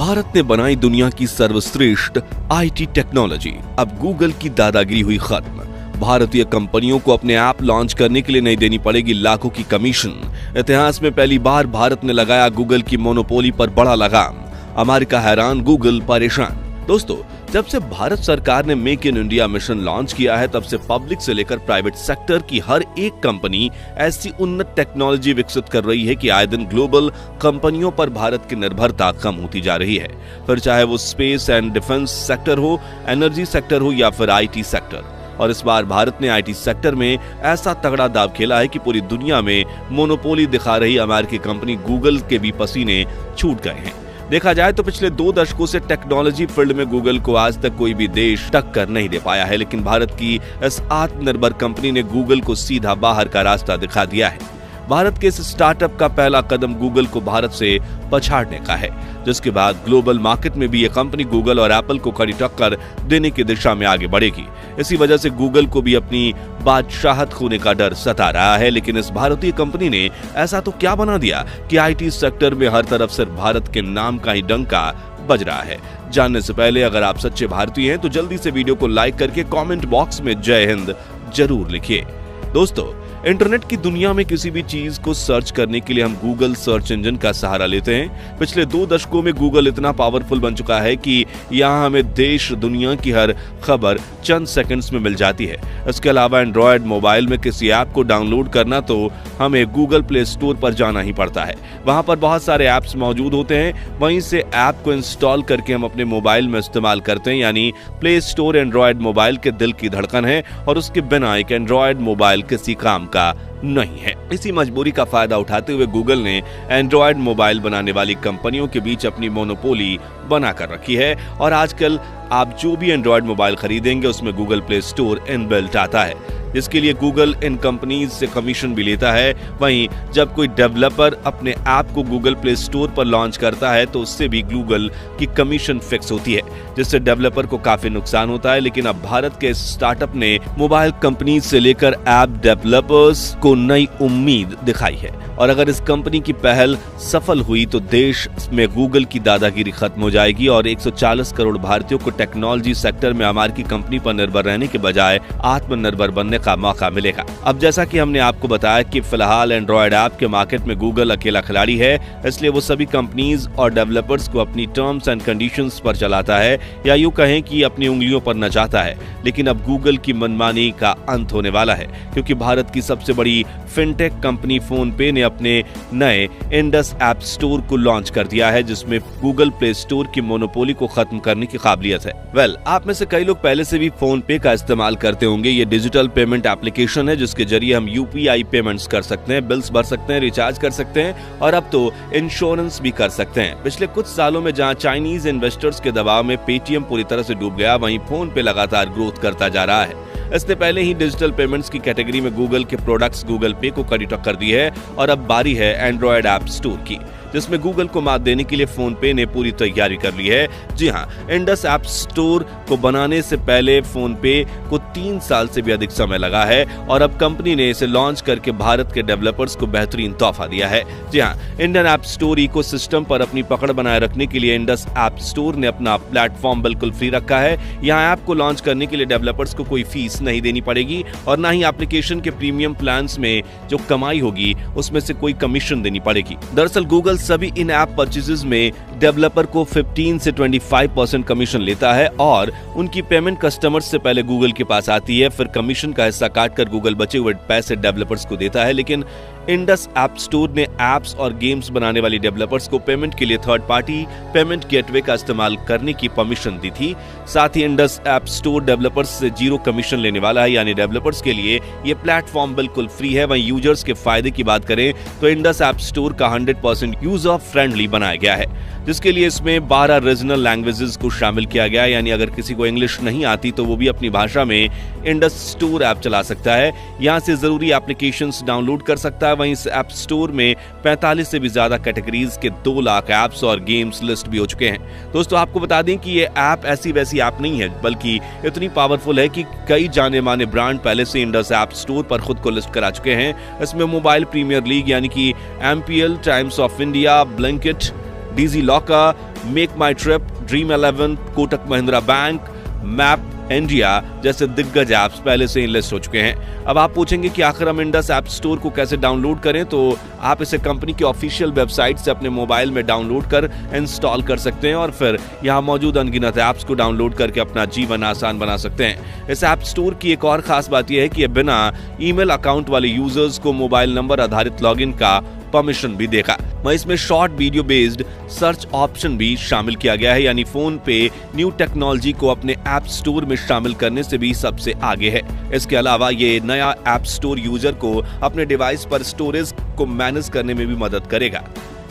भारत ने बनाई दुनिया की सर्वश्रेष्ठ आईटी टेक्नोलॉजी। अब गूगल की दादागिरी हुई खत्म। भारतीय कंपनियों को अपने ऐप लॉन्च करने के लिए नहीं देनी पड़ेगी लाखों की कमीशन। इतिहास में पहली बार भारत ने लगाया गूगल की मोनोपोली पर बड़ा लगाम। अमेरिका हैरान, गूगल परेशान। दोस्तों, जब से भारत सरकार ने make in India mission launch किया है, तब से पब्लिक से लेकर प्राइवेट सेक्टर की हर एक कंपनी ऐसी उन्नत टेक्नोलॉजी विकसित कर रही है कि आए दिन ग्लोबल कंपनियों पर भारत की निर्भरता कम होती जा रही है। फिर चाहे वो स्पेस एंड डिफेंस सेक्टर हो, एनर्जी सेक्टर हो या फिर आईटी सेक्टर। और इस बार भारत ने आईटी सेक्टर में ऐसा तगड़ा दाव खेला है कि पूरी दुनिया में मोनोपोली दिखा रही अमेरिकी कंपनी गूगल के भी पसीने छूट गए हैं। देखा जाए तो पिछले 2 दशकों से टेक्नोलॉजी फील्ड में गूगल को आज तक कोई भी देश टक्कर नहीं दे पाया है, लेकिन भारत की इस आत्मनिर्भर कंपनी ने गूगल को सीधा बाहर का रास्ता दिखा दिया है। भारत के इस स्टार्टअप का पहला कदम गूगल को भारत से पछाड़ने का है, जिसके बाद ग्लोबल मार्केट में भी यह कंपनी गूगल और एप्पल को कड़ी टक्कर देने की दिशा में आगे बढ़ेगी। इसी वजह से गूगल को भी अपनी बादशाहत खोने का डर सता रहा है। लेकिन इस भारतीय कंपनी ने ऐसा तो क्या बना दिया कि आईटी सेक्टर में हर तरफ सिर्फ भारत के नाम का ही डंका बज रहा है। जानने से पहले अगर आप सच्चे भारतीय हैं तो जल्दी से वीडियो को लाइक करके कमेंट बॉक्स में जय हिंद जरूर लिखिए। दोस्तों, इंटरनेट की दुनिया में किसी भी चीज को सर्च करने के लिए हम गूगल सर्च इंजन का सहारा लेते हैं। पिछले 2 दशकों में गूगल इतना पावरफुल बन चुका है कि यहाँ हमें देश दुनिया की हर खबर चंद सेकंड्स में मिल जाती है। इसके अलावा एंड्रॉयड मोबाइल में किसी ऐप को डाउनलोड करना तो हमें गूगल प्ले स्टोर पर जाना ही पड़ता है। वहां पर बहुत सारे ऐप्स मौजूद होते हैं, वहीं से ऐप को इंस्टॉल करके हम अपने मोबाइल में इस्तेमाल करते हैं। यानी प्ले स्टोर एंड्रॉयड मोबाइल के दिल की धड़कन है और उसके बिना एक एंड्रॉयड मोबाइल किसी काम का नहीं है। इसी मजबूरी का फायदा उठाते हुए गूगल ने एंड्रॉयड मोबाइल बनाने वाली कंपनियों के बीच अपनी मोनोपोली बनाकर रखी है और आजकल आप जो भी एंड्रॉयड मोबाइल खरीदेंगे उसमें गूगल प्ले स्टोर इनबिल्ट आता है, जिसके लिए गूगल इन कंपनीज से कमीशन भी लेता है। वहीं जब कोई डेवलपर अपने ऐप को गूगल प्ले स्टोर पर लॉन्च करता है तो उससे भी गूगल की कमीशन फिक्स होती है, जिससे डेवलपर को काफी नुकसान होता है। लेकिन अब भारत के स्टार्टअप ने मोबाइल कंपनीज से लेकर ऐप डेवलपर्स को नई उम्मीद दिखाई है और अगर इस कंपनी की पहल सफल हुई तो देश में गूगल की दादागिरी खत्म हो जाएगी और 140 करोड़ भारतीयों को टेक्नोलॉजी सेक्टर में अमेरिकी कंपनी पर निर्भर रहने के बजाय आत्मनिर्भर बनने का मौका मिलेगा। अब जैसा कि हमने आपको बताया कि फिलहाल एंड्रॉयड ऐप के मार्केट में गूगल अकेला खिलाड़ी है, इसलिए वो सभी कंपनीज और डेवलपर्स को अपनी टर्म्स एंड कंडीशंस पर चलाता है या यूं कहें कि अपनी उंगलियों पर नचाता है। लेकिन अब गूगल की मनमानी का अंत होने वाला है, क्योंकि भारत की सबसे बड़ी फिनटेक कंपनी फोन पे ने अपने नए इंडस ऐप स्टोर को लॉन्च कर दिया है, जिसमें गूगल प्ले स्टोर की मोनोपोली को खत्म करने की काबिलियत है। आप में से कई लोग पहले से भी फोन पे का इस्तेमाल करते होंगे। ये डिजिटल पेमेंट एप्लीकेशन है जिसके जरिए हम यूपीआई पेमेंट्स कर सकते हैं, बिल्स भर सकते हैं, रिचार्ज कर सकते हैं और अब तो इंश्योरेंस भी कर सकते हैं। पिछले कुछ सालों में जहां चाइनीज इन्वेस्टर्स के दबाव में पेटीएम पूरी तरह से डूब गया, वहीं फोन पे लगातार ग्रोथ करता जा रहा है। इसने पहले ही डिजिटल पेमेंट्स की कैटेगरी में गूगल के प्रोडक्ट्स गूगल पे को कड़ी टक्कर दी है और अब बारी है एंड्रॉयड ऐप स्टोर की, जिसमें गूगल को मात देने के लिए फोन पे ने पूरी तैयारी कर ली है। जी हां, इंडस ऐप स्टोर को बनाने से पहले फोन पे को 3 साल से भी अधिक समय लगा है और अब कंपनी ने इसे लॉन्च करके भारत के डेवलपर्स को बेहतरीन तोहफा दिया है। जी हां, इंडियन ऐप स्टोर इकोसिस्टम पर अपनी पकड़ बनाए रखने के लिए इंडस ऐप स्टोर ने अपना प्लेटफॉर्म बिल्कुल फ्री रखा है। यहाँ ऐप को लॉन्च करने के लिए डेवलपर्स को कोई फीस नहीं देनी पड़ेगी और ना ही एप्लीकेशन के प्रीमियम प्लान्स में जो कमाई होगी उसमें से कोई कमीशन देनी पड़ेगी। दरअसल गूगल सभी इन ऐप परचेजेस में डेवलपर को 15 से 25% कमीशन लेता है और उनकी पेमेंट कस्टमर्स से पहले गूगल के पास आती है, फिर कमीशन का हिस्सा काटकर गूगल बचे हुए पैसे डेवलपर्स को देता है। लेकिन इंडस ऐप स्टोर ने एप्स और गेम्स बनाने वाली डेवलपर्स को पेमेंट के लिए थर्ड पार्टी पेमेंट गेटवे का इस्तेमाल करने की परमिशन दी थी। साथ ही इंडस ऐप स्टोर डेवलपर्स से 0 कमीशन लेने वाला है, यानी डेवलपर्स के लिए ये प्लेटफॉर्म बिल्कुल फ्री है। वहीं यूजर्स के फायदे की बात करें तो इंडस ऐप स्टोर का 100% यूजर फ्रेंडली बनाया गया है, जिसके लिए इसमें 12 रीजनल लैंग्वेजेस को शामिल किया गया है। यानी अगर किसी को इंग्लिश नहीं आती तो वो भी अपनी भाषा में इंडस स्टोर ऐप चला सकता है, यहाँ से जरूरी एप्लीकेशंस डाउनलोड कर सकता है। वहीं इस ऐप स्टोर में 45 से भी ज्यादा कैटेगरीज के 2 लाख ऐप्स और गेम्स लिस्ट भी हो चुके हैं। दोस्तों, आपको बता दें कि ये ऐप ऐसी वैसी ऐप नहीं है, बल्कि इतनी पावरफुल है कि कई जाने माने ब्रांड पहले से इंडस ऐप स्टोर पर खुद को लिस्ट करा चुके हैं। इसमें मोबाइल प्रीमियर लीग यानी कि MPL, Times of India, Blinkit, DigiLocker, Make My Trip, Dream11, Kotak Mahindra Bank, Map India जैसे दिग्गज ऐप्स पहले से ही लिस्ट हो चुके हैं। अब आप पूछेंगे कि आखिर हम इंडस ऐप स्टोर को कैसे डाउनलोड करें, तो आप इसे कंपनी की ऑफिशियल वेबसाइट से अपने मोबाइल में डाउनलोड कर इंस्टॉल कर सकते हैं और फिर यहाँ मौजूद अनगिनत ऐप्स को डाउनलोड करके अपना जीवन आसान बना सकते हैं। इस ऐप स्टोर की एक और खास बात यह है कि यह बिना ईमेल अकाउंट वाले यूजर्स को मोबाइल नंबर आधारित लॉगिन का परमिशन भी देगा। वहीं इसमें short video based search option भी शामिल किया गया है, यानी फोन पे न्यू टेक्नोलॉजी को अपने ऐप स्टोर में शामिल करने से भी सबसे आगे है। इसके अलावा ये नया ऐप स्टोर यूजर को अपने डिवाइस पर स्टोरेज को मैनेज करने में भी मदद करेगा।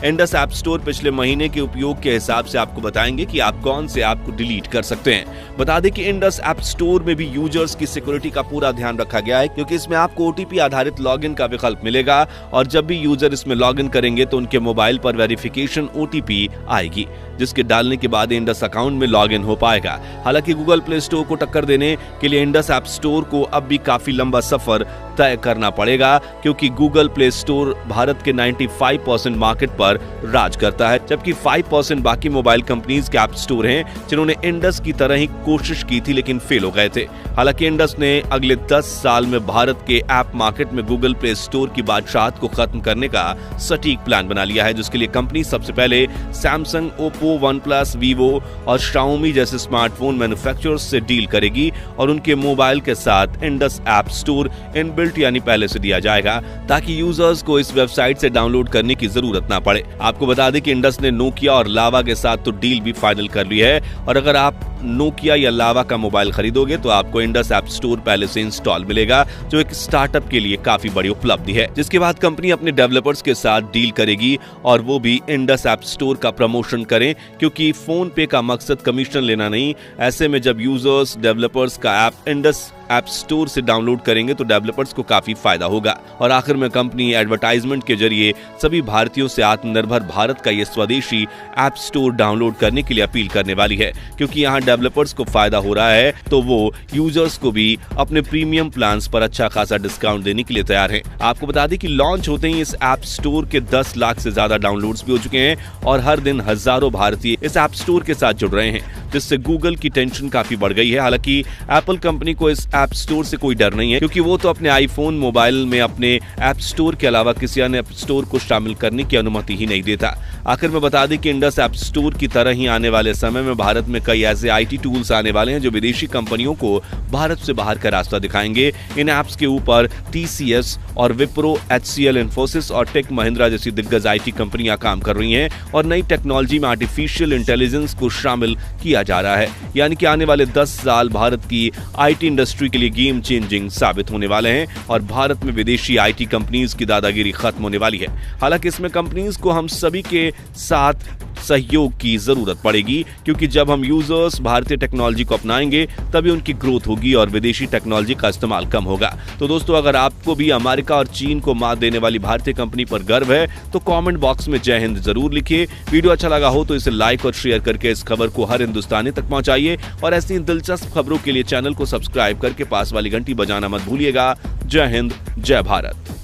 इंडस ऐप स्टोर पिछले महीने के उपयोग के हिसाब से आपको बताएंगे कि आप कौन से ऐप को डिलीट कर सकते हैं। बता दें कि इंडस ऐप स्टोर में भी यूजर्स की सिक्योरिटी का पूरा ध्यान रखा गया है, क्योंकि इसमें आपको ओटीपी आधारित लॉगिन का विकल्प मिलेगा और जब भी यूजर इसमें लॉगिन करेंगे तो उनके मोबाइल पर वेरिफिकेशन ओटीपी आएगी, जिसके डालने के बाद इंडस अकाउंट में लॉगिन हो पाएगा। हालांकि गूगल प्ले स्टोर को टक्कर देने के लिए इंडस ऐप स्टोर को अब भी काफी लंबा सफर तय करना पड़ेगा, क्योंकि गूगल प्ले स्टोर भारत के 95% मार्केट पर राज करता है, जबकि 5% बाकी मोबाइल कंपनीज के ऐप स्टोर हैं जिन्होंने इंडस की तरह ही कोशिश की थी लेकिन फेल हो गए थे। हालांकि इंडस ने अगले 10 साल में भारत के ऐप मार्केट में गूगल प्ले स्टोर की बादशाहत को खत्म करने का सटीक प्लान बना लिया है, जिसके लिए कंपनी सबसे पहले सैमसंग, ओप्पो, OnePlus, वीवो और Xiaomi जैसे स्मार्टफोन मैन्युफैक्चरर्स से डील करेगी और उनके मोबाइल के साथ इंडस ऐप स्टोर इनबिल्ट यानी पहले से दिया जाएगा, ताकि यूजर्स को इस वेबसाइट से डाउनलोड करने की जरूरत ना पड़े। आपको बता दें कि इंडस ने नोकिया और लावा के साथ तो डील भी फाइनल कर ली है और अगर आप नोकिया या लावा का मोबाइल खरीदोगे तो आपको इंडस ऐप स्टोर पहले से इंस्टॉल मिलेगा, जो एक स्टार्टअप के लिए काफी बड़ी उपलब्धि है। जिसके बाद कंपनी अपने डेवलपर्स के साथ डील करेगी और वो भी इंडस ऐप स्टोर का प्रमोशन करें, क्योंकि फोन पे का मकसद कमीशन लेना नहीं। ऐसे में जब यूजर्स डेवलपर्स का ऐप इंडस ऐप स्टोर से डाउनलोड करेंगे तो डेवलपर्स को काफी फायदा होगा। और आखिर में कंपनी एडवर्टाइजमेंट के जरिए सभी भारतीयों से आत्मनिर्भर भारत का ये स्वदेशी ऐप स्टोर डाउनलोड करने के लिए अपील करने वाली है, क्योंकि यहाँ डेवलपर्स को फायदा हो रहा है तो वो यूजर्स को भी अपने प्रीमियम प्लान्स पर अच्छा खासा डिस्काउंट देने के लिए तैयार हैं। आपको बता दें कि लॉन्च होते ही इस ऐप स्टोर के 10 लाख से ज्यादा डाउनलोड्स भी हो चुके हैं और हर दिन हजारों भारतीय इस ऐप स्टोर के साथ जुड़ रहे हैं, जिससे गूगल की टेंशन काफी बढ़ गई है। हालांकि एप्पल कंपनी को इस ऐप स्टोर से कोई डर नहीं है, क्योंकि वो तो अपने आईफोन मोबाइल में अपने ऐप स्टोर के अलावा किसी अन्य ऐप स्टोर को शामिल करने की अनुमति ही नहीं देता। आखिर में बता दें कि इंडस ऐप स्टोर की तरह ही आने वाले समय में भारत में कई ऐसे आईटी टूल्स आने वाले हैं जो विदेशी कंपनियों को भारत से बाहर का रास्ता दिखाएंगे। इन ऐप्स के ऊपर TCS और विप्रो, HCL, इन्फोसिस और टेक महिंद्रा जैसी दिग्गज आईटी कंपनियां काम कर रही हैं और नई टेक्नोलॉजी में आर्टिफिशियल इंटेलिजेंस को शामिल किया जा रहा है, यानी कि आने वाले 10 साल भारत की आईटी इंडस्ट्री के लिए गेम चेंजिंग साबित होने वाले हैं और भारत में विदेशी आईटी कंपनीज की दादागिरी खत्म होने वाली है। हालांकि इसमें कंपनीज को हम सभी के साथ सहयोग की जरूरत पड़ेगी, क्योंकि जब हम यूजर्स भारतीय टेक्नोलॉजी को अपनाएंगे तभी उनकी ग्रोथ होगी और विदेशी टेक्नोलॉजी का इस्तेमाल कम होगा। तो दोस्तों, अगर आपको भी अमेरिका और चीन को मात देने वाली भारतीय कंपनी पर गर्व है तो कमेंट बॉक्स में जय हिंद जरूर लिखिए। वीडियो अच्छा लगा हो तो इसे लाइक और शेयर करके इस खबर को हर हिंदुस्तानी तक पहुंचाइए और ऐसी दिलचस्प खबरों के लिए चैनल को सब्सक्राइब करके पास वाली घंटी बजाना मत भूलिएगा। जय हिंद, जय भारत।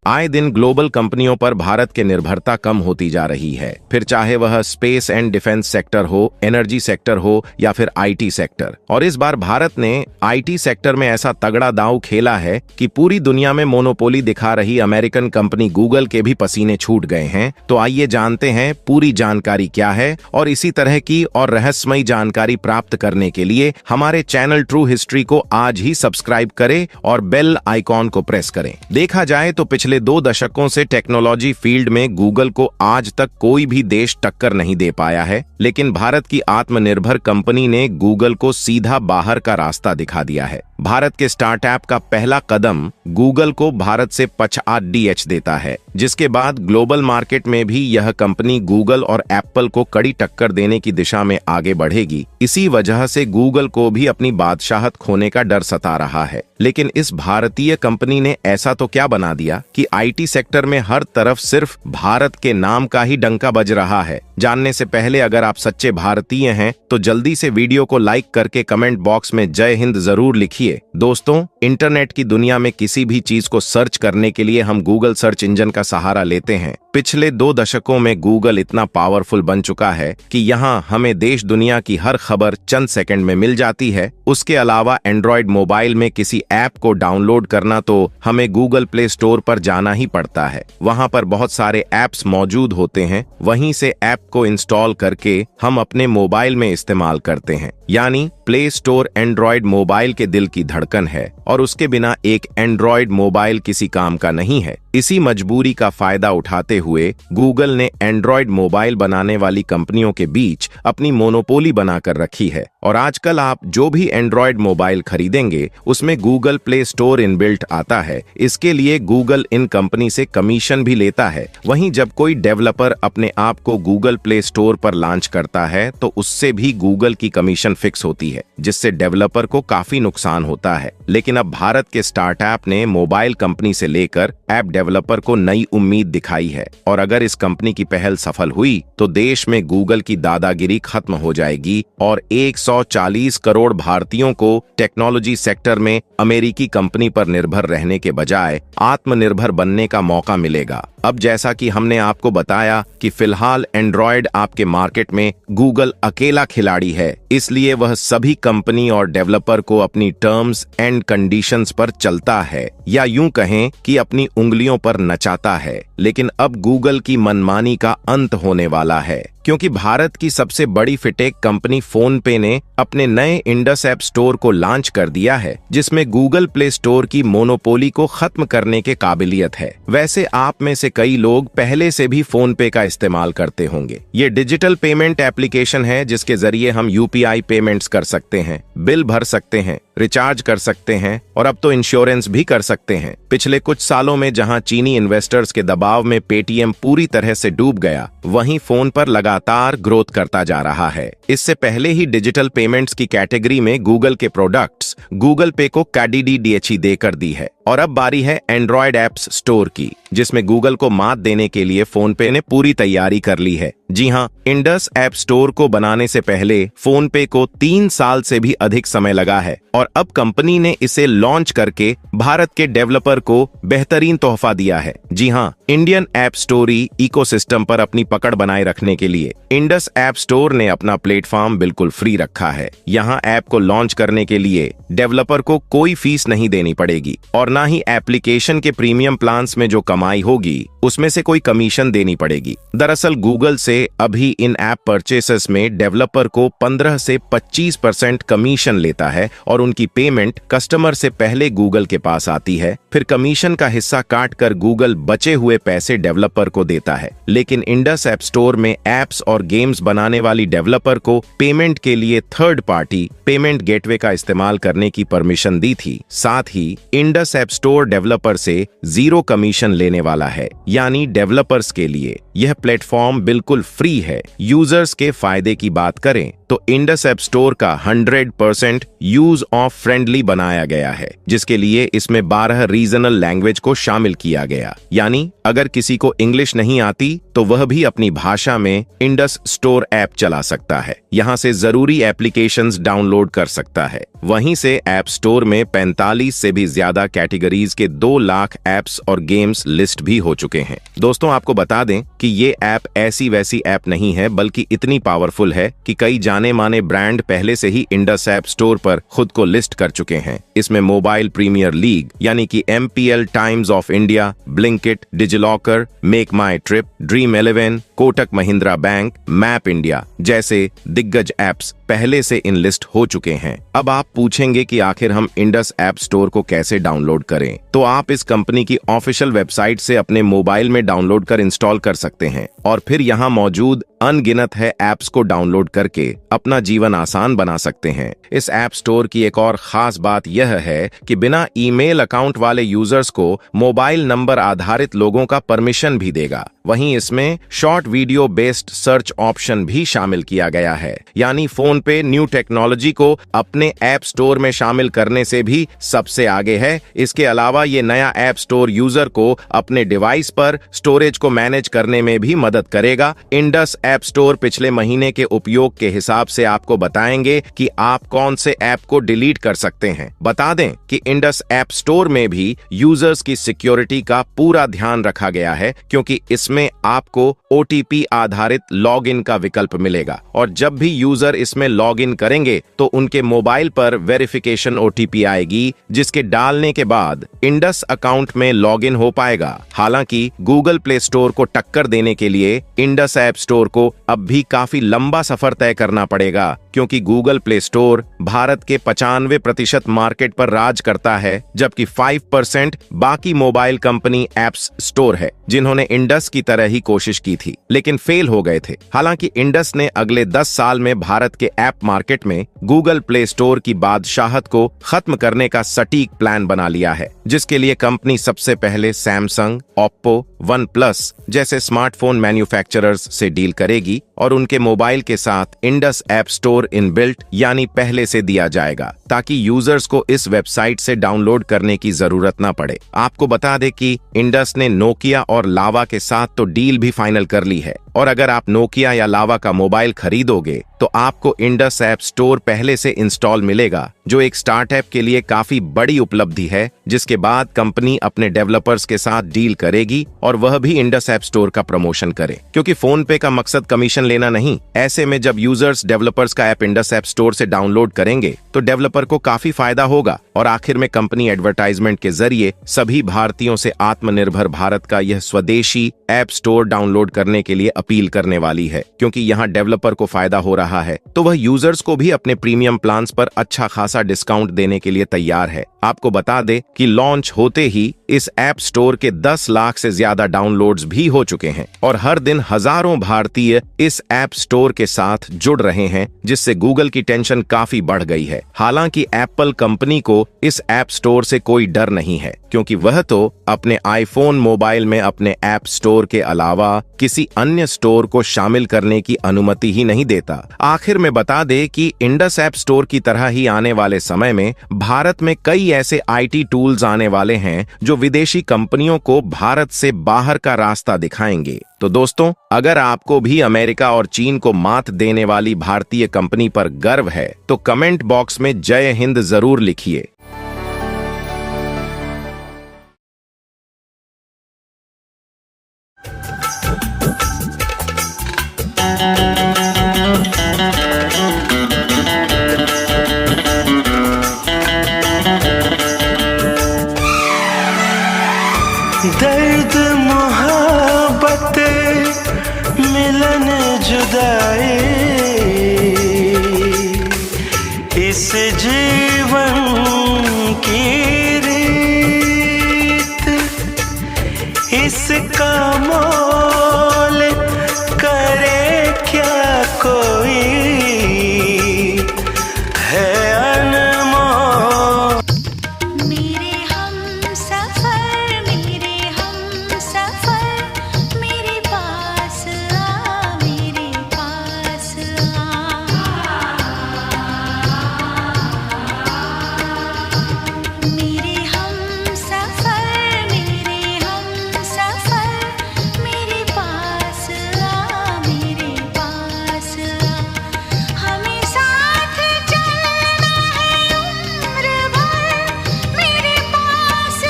आए दिन ग्लोबल कंपनियों पर भारत की निर्भरता कम होती जा रही है, फिर चाहे वह स्पेस एंड डिफेंस सेक्टर हो, एनर्जी सेक्टर हो या फिर आईटी सेक्टर। और इस बार भारत ने आईटी सेक्टर में ऐसा तगड़ा दांव खेला है कि पूरी दुनिया में मोनोपोली दिखा रही अमेरिकन कंपनी गूगल के भी पसीने छूट गए हैं। तो आइए जानते हैं पूरी जानकारी क्या है और इसी तरह की और रहस्यमयी जानकारी प्राप्त करने के लिए हमारे चैनल ट्रू हिस्ट्री को आज ही सब्सक्राइब करें और बेल आइकॉन को प्रेस करें। देखा जाए तो पिछले 2 दशकों से टेक्नोलॉजी फील्ड में गूगल को आज तक कोई भी देश टक्कर नहीं दे पाया है, लेकिन भारत की आत्मनिर्भर कंपनी ने गूगल को सीधा बाहर का रास्ता दिखा दिया है। भारत के स्टार्टअप का पहला कदम गूगल को भारत से 50 देता है, जिसके बाद ग्लोबल मार्केट में भी यह कंपनी गूगल और एप्पल को कड़ी टक्कर देने की दिशा में आगे बढ़ेगी। इसी वजह से गूगल को भी अपनी बादशाहत खोने का डर सता रहा है। लेकिन इस भारतीय कंपनी ने ऐसा तो क्या बना दिया कि आईटी सेक्टर में हर तरफ सिर्फ भारत के नाम का ही डंका बज रहा है। जानने से पहले अगर आप सच्चे भारतीय हैं तो जल्दी से वीडियो को लाइक करके कमेंट बॉक्स में जय हिंद जरूर लिखिए। दोस्तों, इंटरनेट की दुनिया में किसी भी चीज को सर्च करने के लिए हम गूगल सर्च इंजन का सहारा लेते हैं। पिछले 2 दशकों में गूगल इतना पावरफुल बन चुका है कि यहाँ हमें देश दुनिया की हर खबर चंद सेकंड में मिल जाती है। उसके अलावा एंड्रॉयड मोबाइल में किसी ऐप को डाउनलोड करना तो हमें गूगल प्ले स्टोर पर जाना ही पड़ता है। वहाँ पर बहुत सारे ऐप्स मौजूद होते हैं, वहीं से ऐप को इंस्टॉल करके हम अपने मोबाइल में इस्तेमाल करते हैं। यानी प्ले स्टोर एंड्रॉयड मोबाइल के दिल की धड़कन है और उसके बिना एक एंड्रॉयड मोबाइल किसी काम का नहीं है। इसी मजबूरी का फायदा उठाते हुए गूगल ने एंड्रॉयड मोबाइल बनाने वाली कंपनियों के बीच अपनी मोनोपोली बनाकर रखी है और आजकल आप जो भी एंड्रॉयड मोबाइल खरीदेंगे उसमें गूगल प्ले स्टोर इनबिल्ट आता है। इसके लिए गूगल इन कंपनी से कमीशन भी लेता है। वहीं जब कोई डेवलपर अपने आप को गूगल प्ले स्टोर पर लॉन्च करता है तो उससे भी गूगल की कमीशन फिक्स होती है, जिससे डेवलपर को काफी नुकसान होता है। लेकिन अब भारत के स्टार्टअप ने मोबाइल कंपनी से लेकर ऐप डेवलपर को नई उम्मीद दिखाई है और अगर इस कंपनी की पहल सफल हुई तो देश में गूगल की दादागिरी खत्म हो जाएगी और 140 करोड़ भारतीयों को टेक्नोलॉजी सेक्टर में अमेरिकी कंपनी पर निर्भर रहने के बजाय आत्मनिर्भर बनने का मौका मिलेगा। अब जैसा कि हमने आपको बताया कि फिलहाल एंड्रॉयड आपके मार्केट में गूगल अकेला खिलाड़ी है, इसलिए वह सभी कंपनी और डेवलपर को अपनी टर्म्स एंड कंडीशंस पर चलता है या यूं कहें कि अपनी उंगलियों पर नचाता है। लेकिन अब गूगल की मनमानी का अंत होने वाला है क्योंकि भारत की सबसे बड़ी फिटेक कंपनी फोन पे ने अपने नए इंडस ऐप स्टोर को लॉन्च कर दिया है, जिसमें गूगल प्ले स्टोर की मोनोपोली को खत्म करने के काबिलियत है। वैसे आप में से कई लोग पहले से भी फोन पे का इस्तेमाल करते होंगे। ये डिजिटल पेमेंट एप्लीकेशन है जिसके जरिए हम यूपीआई पेमेंट्स कर सकते हैं, बिल भर सकते हैं, रिचार्ज कर सकते हैं और अब तो इंश्योरेंस भी कर सकते हैं। पिछले कुछ सालों में जहां चीनी इन्वेस्टर्स के दबाव में पेटीएम पूरी तरह से डूब गया, वहीं फोन पर लगातार ग्रोथ करता जा रहा है। इससे पहले ही डिजिटल पेमेंट्स की कैटेगरी में गूगल के प्रोडक्ट्स गूगल पे को KDDDHE देकर दी है और अब बारी है एंड्रॉयड ऐप्स स्टोर की, जिसमें गूगल को मात देने के लिए फोन पे ने पूरी तैयारी कर ली है। जी हां, इंडस ऐप स्टोर को बनाने से पहले फोन पे को 3 साल से भी अधिक समय लगा है और अब कंपनी ने इसे लॉन्च करके भारत के डेवलपर को बेहतरीन तोहफा दिया है। जी हां, इंडियन ऐप स्टोर इकोसिस्टम पर अपनी पकड़ बनाए रखने के लिए इंडस ऐप स्टोर ने अपना प्लेटफॉर्म बिल्कुल फ्री रखा है। यहां ऐप को लॉन्च करने के लिए डेवलपर को कोई फीस नहीं देनी पड़ेगी और ना ही एप्लीकेशन के प्रीमियम प्लान्स में जो कमाई होगी उसमें से कोई कमीशन देनी पड़ेगी। दरअसल गूगल से अभी इन ऐप परचेसेस में डेवलपर को 15 से 25% कमीशन लेता है और उनकी पेमेंट कस्टमर से पहले गूगल के पास आती है। फिर कमीशन का हिस्सा काट कर गूगल बचे हुए पैसे डेवलपर को देता है। लेकिन इंडस ऐप स्टोर में ऐप्स और गेम्स बनाने वाली डेवलपर को पेमेंट के लिए थर्ड पार्टी पेमेंट गेटवे का इस्तेमाल करने की परमिशन दी थी। साथ ही इंडस ऐप स्टोर डेवलपर से 0 कमीशन लेने वाला है, यानी डेवलपर्स के लिए यह प्लेटफॉर्म बिल्कुल फ्री है। यूजर्स के फायदे की बात करें तो इंडस ऐप स्टोर का 100% यूज ऑफ फ्रेंडली बनाया गया है, जिसके लिए इसमें 12 रीजनल लैंग्वेज को शामिल किया गया। यानी अगर किसी को इंग्लिश नहीं आती तो वह भी अपनी भाषा में इंडस स्टोर ऐप चला सकता है। यहाँ से जरूरी एप्लीकेशंस डाउनलोड कर सकता है। वहीं से ऐप स्टोर में 45 से भी ज्यादा कैटेगरीज के 2 लाख ऐप्स और गेम्स लिस्ट भी हो चुके हैं। दोस्तों, आपको बता दें कि ये ऐप ऐसी वैसी ऐप नहीं है, बल्कि इतनी पावरफुल है कि कई जाने माने ब्रांड पहले से ही इंडस ऐप स्टोर पर खुद को लिस्ट कर चुके हैं। इसमें मोबाइल प्रीमियर लीग यानी कि MPL times of India, Blinkit, DigiLocker, make My Trip, Dream11, Kotak Mahindra Bank, Map India जैसे दिग्गज ऐप्स पहले से इन लिस्ट हो चुके हैं। अब आप पूछेंगे कि आखिर हम इंडस ऐप स्टोर को कैसे डाउनलोड करें, तो आप इस कंपनी की ऑफिशियल वेबसाइट से अपने मोबाइल में डाउनलोड कर इंस्टॉल कर सकते हैं और फिर यहाँ मौजूद अनगिनत है ऐप्स को डाउनलोड करके अपना जीवन आसान बना सकते हैं। इस ऐप स्टोर की एक और खास बात यह है कि बिना ईमेल अकाउंट वाले यूजर्स को मोबाइल नंबर आधारित लोगों का परमिशन भी देगा। वहीं इसमें short video based search option भी शामिल किया गया है, यानी फोन पे न्यू टेक्नोलॉजी को अपने ऐप स्टोर में शामिल करने से भी सबसे आगे है। इसके अलावा ये नया ऐप स्टोर यूजर को अपने डिवाइस पर स्टोरेज को मैनेज करने में भी मदद करेगा। इंडस ऐप स्टोर पिछले महीने के उपयोग के हिसाब से आपको बताएंगे कि आप कौन से ऐप को डिलीट कर सकते हैं। बता दें कि इंडस ऐप स्टोर में भी यूजर्स की सिक्योरिटी का पूरा ध्यान रखा गया है, क्योंकि इसमें आपको OTP आधारित लॉगिन का विकल्प मिलेगा और जब भी यूजर इसमें लॉगिन करेंगे तो उनके मोबाइल पर वेरिफिकेशन OTP आएगी, जिसके डालने के बाद इंडस अकाउंट में लॉगिन हो पाएगा। हालांकि गूगल प्ले स्टोर को टक्कर देने के लिए इंडस ऐप स्टोर को अब भी काफी लंबा सफर तय करना पड़ेगा, क्योंकि गूगल प्ले स्टोर भारत के 95% मार्केट पर राज करता है, जबकि 5% बाकी मोबाइल कंपनी ऐप्स स्टोर है जिन्होंने इंडस की तरह ही कोशिश की थी लेकिन फेल हो गए थे। हालांकि इंडस ने अगले 10 साल में भारत के ऐप मार्केट में गूगल प्ले स्टोर की बादशाहत को खत्म करने का सटीक प्लान बना लिया है, जिसके लिए कंपनी सबसे पहले सैमसंग, ओप्पो, OnePlus जैसे स्मार्टफोन मैन्युफैक्चरर्स से डील करेगी और उनके मोबाइल के साथ इंडस ऐप स्टोर इनबिल्ट यानी पहले से दिया जाएगा, ताकि यूजर्स को इस वेबसाइट से डाउनलोड करने की जरूरत ना पड़े। आपको बता दें कि इंडस ने नोकिया और लावा के साथ तो डील भी फाइनल कर ली है और अगर आप नोकिया या लावा का मोबाइल खरीदोगे तो आपको इंडस ऐप स्टोर पहले से इंस्टॉल मिलेगा, जो एक स्टार्टअप के लिए काफी बड़ी उपलब्धि है, जिसके बाद कंपनी अपने डेवलपर्स के साथ डील करेगी और वह भी इंडस ऐप स्टोर का प्रमोशन करे, क्योंकि फोन पे का मकसद कमीशन लेना नहीं। ऐसे में जब यूजर्स डेवलपर्स का ऐप इंडस ऐप स्टोर से डाउनलोड करेंगे तो डेवलपर को काफी फायदा होगा और आखिर में कंपनी एडवर्टाइजमेंट के जरिए सभी भारतीयों से आत्मनिर्भर भारत का यह स्वदेशी ऐप स्टोर डाउनलोड करने के लिए अपील करने वाली है, क्योंकि यहाँ डेवलपर को फायदा हो रहा है तो वह यूजर्स को भी अपने प्रीमियम प्लान्स पर अच्छा खासा डिस्काउंट देने के लिए तैयार है। आपको बता दे कि लॉन्च होते ही इस ऐप स्टोर के 10 लाख से ज्यादा डाउनलोड्स भी हो चुके हैं और हर दिन हजारों भारतीय इस ऐप स्टोर के साथ जुड़ रहे हैं, जिससे गूगल की टेंशन काफी बढ़ गई है। हालांकि एप्पल कंपनी को इस ऐप स्टोर से कोई डर नहीं है, क्योंकि वह तो अपने आईफोन मोबाइल में अपने ऐप स्टोर के अलावा किसी अन्य स्टोर को शामिल करने की अनुमति ही नहीं देता। आखिर में बता दे कि इंडस ऐप स्टोर की तरह ही आने वाले समय में भारत में कई ऐसे IT टूल्स आने वाले हैं जो विदेशी कंपनियों को भारत से बाहर का रास्ता दिखाएंगे। तो दोस्तों, अगर आपको भी अमेरिका और चीन को मात देने वाली भारतीय कंपनी पर गर्व है तो कमेंट बॉक्स में जय हिंद जरूर लिखिए।